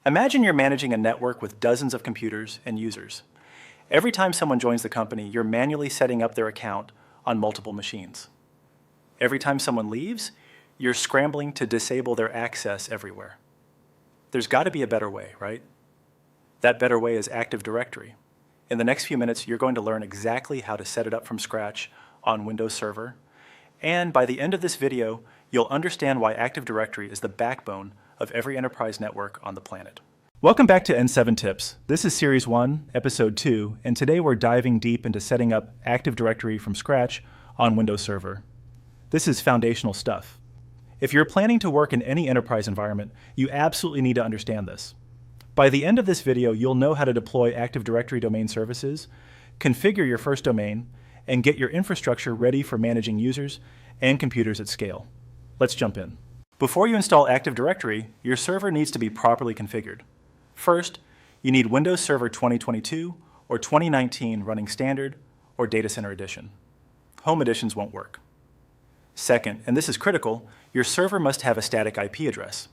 Imagine you're managing a network with dozens of computers and users. Every time someone joins the company, you're manually setting up their account on multiple machines. Every time someone leaves, you're scrambling to disable their access everywhere. There's got to be a better way, right? That better way is Active Directory. In the next few minutes, you're going to learn exactly how to set it up from scratch on Windows Server. And by the end of this video, you'll understand why Active Directory is the backbone of every enterprise network on the planet. Welcome back to N7 Tips. This is Series 1, Episode 2, and today we're diving deep into setting up Active Directory from scratch on Windows Server. This is foundational stuff. If you're planning to work in any enterprise environment, you absolutely need to understand this. By the end of this video, you'll know how to deploy Active Directory domain services, configure your first domain, and get your infrastructure ready for managing users and computers at scale. Let's jump in. Before you install Active Directory, your server needs to be properly configured. First, you need Windows Server 2022 or 2019 running standard or Data Center Edition. Home editions won't work. Second, and this is critical, your server must have a static IP address.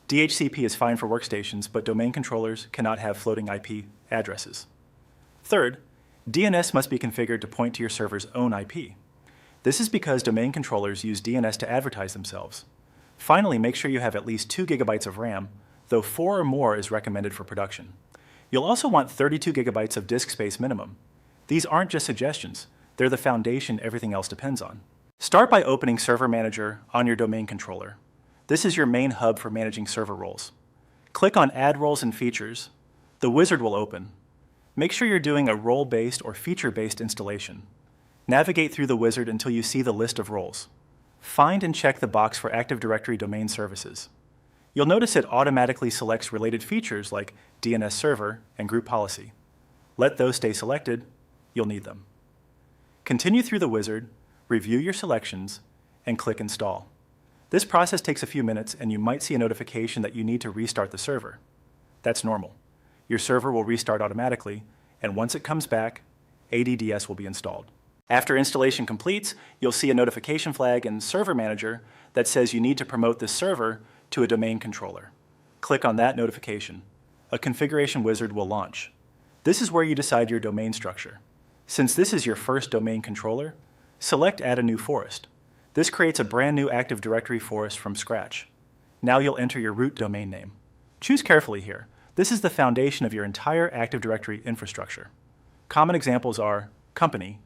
DHCP is fine for workstations, but domain controllers cannot have floating IP addresses. Third, DNS must be configured to point to your server's own IP. This is because domain controllers use DNS to advertise themselves. Finally, make sure you have at least 2 GB of RAM, though 4 or more is recommended for production. You'll also want 32 GB of disk space minimum. These aren't just suggestions, they're the foundation everything else depends on. Start by opening Server Manager on your domain controller. This is your main hub for managing server roles. Click on Add Roles and Features. The wizard will open. Make sure you're doing a role-based or feature-based installation. Navigate through the wizard until you see the list of roles. Find and check the box for Active Directory domain services. You'll notice it automatically selects related features like DNS Server and Group Policy. Let those stay selected, you'll need them. Continue through the wizard, review your selections, and click Install. This process takes a few minutes and you might see a notification that you need to restart the server. That's normal. Your server will restart automatically, and once it comes back, ADDS will be installed. After installation completes, you'll see a notification flag in Server Manager that says you need to promote this server to a domain controller. Click on that notification. A configuration wizard will launch. This is where you decide your domain structure. Since this is your first domain controller, select Add a New Forest. This creates a brand new Active Directory forest from scratch. Now you'll enter your root domain name. Choose carefully here. This is the foundation of your entire Active Directory infrastructure. Common examples are company,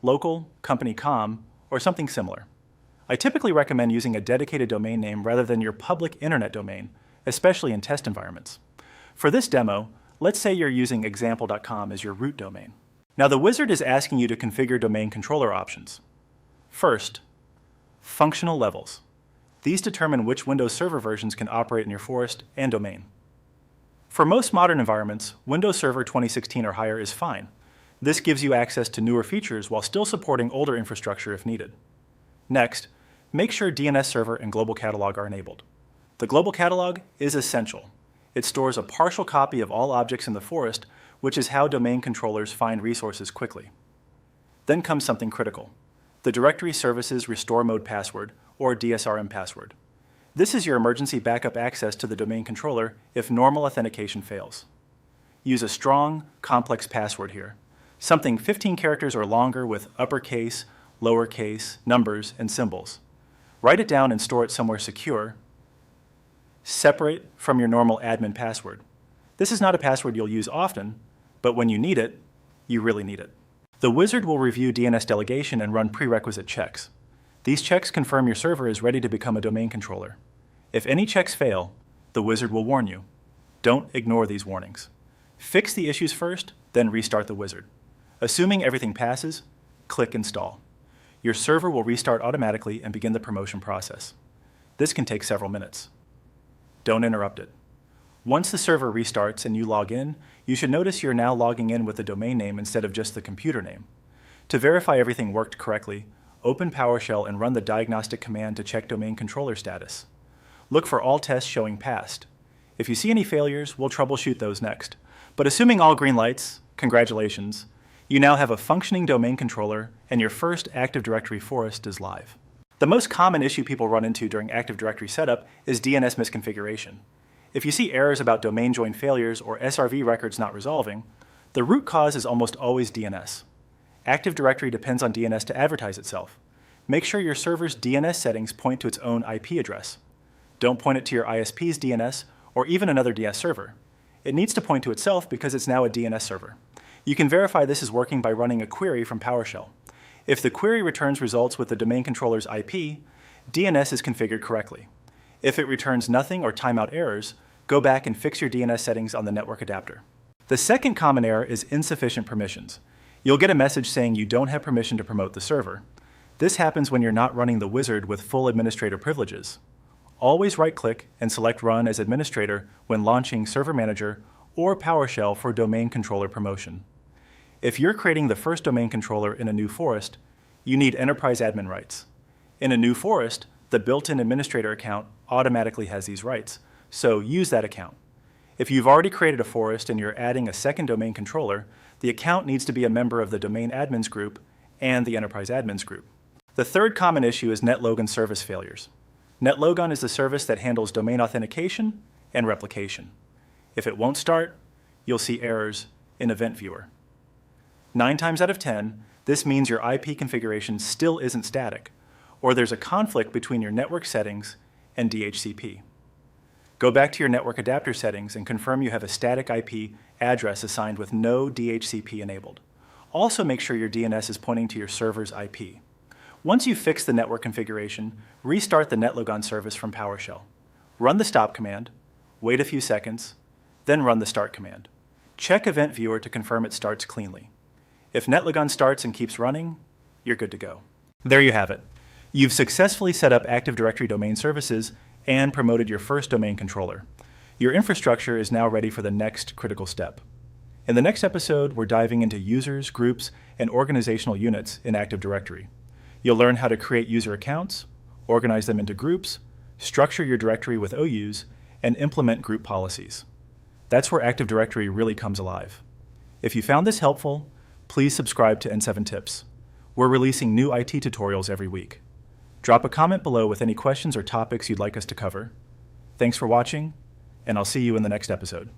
local, company com, or something similar. I typically recommend using a dedicated domain name rather than your public internet domain, especially in test environments. For this demo, let's say you're using example.com as your root domain. Now the wizard is asking you to configure domain controller options. First, functional levels. These determine which Windows Server versions can operate in your forest and domain. For most modern environments, Windows Server 2016 or higher is fine. This gives you access to newer features while still supporting older infrastructure if needed. Next, make sure DNS Server and Global Catalog are enabled. The Global Catalog is essential. It stores a partial copy of all objects in the forest, which is how domain controllers find resources quickly. Then comes something critical: the Directory Services Restore Mode Password, or DSRM password. This is your emergency backup access to the domain controller if normal authentication fails. Use a strong, complex password here, something 15 characters or longer with uppercase, lowercase, numbers, and symbols. Write it down and store it somewhere secure, separate from your normal admin password. This is not a password you'll use often, but when you need it, you really need it. The wizard will review DNS delegation and run prerequisite checks. These checks confirm your server is ready to become a domain controller. If any checks fail, the wizard will warn you. Don't ignore these warnings. Fix the issues first, then restart the wizard. Assuming everything passes, click Install. Your server will restart automatically and begin the promotion process. This can take several minutes. Don't interrupt it. Once the server restarts and you log in, you should notice you're now logging in with the domain name instead of just the computer name. To verify everything worked correctly, open PowerShell and run the diagnostic command to check domain controller status. Look for all tests showing passed. If you see any failures, we'll troubleshoot those next. But assuming all green lights, congratulations, you now have a functioning domain controller and your first Active Directory forest is live. The most common issue people run into during Active Directory setup is DNS misconfiguration. If you see errors about domain join failures or SRV records not resolving, the root cause is almost always DNS. Active Directory depends on DNS to advertise itself. Make sure your server's DNS settings point to its own IP address. Don't point it to your ISP's DNS or even another DS server. It needs to point to itself because it's now a DNS server. You can verify this is working by running a query from PowerShell. If the query returns results with the domain controller's IP, DNS is configured correctly. If it returns nothing or timeout errors, go back and fix your DNS settings on the network adapter. The second common error is insufficient permissions. You'll get a message saying you don't have permission to promote the server. This happens when you're not running the wizard with full administrator privileges. Always right-click and select Run as Administrator when launching Server Manager or PowerShell for domain controller promotion. If you're creating the first domain controller in a new forest, you need enterprise admin rights. In a new forest, the built-in administrator account automatically has these rights, so use that account. If you've already created a forest and you're adding a second domain controller, the account needs to be a member of the domain admins group and the enterprise admins group. The third common issue is NetLogon service failures. NetLogon is the service that handles domain authentication and replication. If it won't start, you'll see errors in Event Viewer. 9 times out of 10, this means your IP configuration still isn't static, or there's a conflict between your network settings and DHCP. Go back to your network adapter settings and confirm you have a static IP address assigned with no DHCP enabled. Also make sure your DNS is pointing to your server's IP. Once you've fixed the network configuration, restart the NetLogon service from PowerShell. Run the stop command, wait a few seconds, then run the start command. Check Event Viewer to confirm it starts cleanly. If NetLogon starts and keeps running, you're good to go. There you have it. You've successfully set up Active Directory domain services and promoted your first domain controller. Your infrastructure is now ready for the next critical step. In the next episode, we're diving into users, groups, and organizational units in Active Directory. You'll learn how to create user accounts, organize them into groups, structure your directory with OUs, and implement group policies. That's where Active Directory really comes alive. If you found this helpful, please subscribe to N7 Tips. We're releasing new IT tutorials every week. Drop a comment below with any questions or topics you'd like us to cover. Thanks for watching, and I'll see you in the next episode.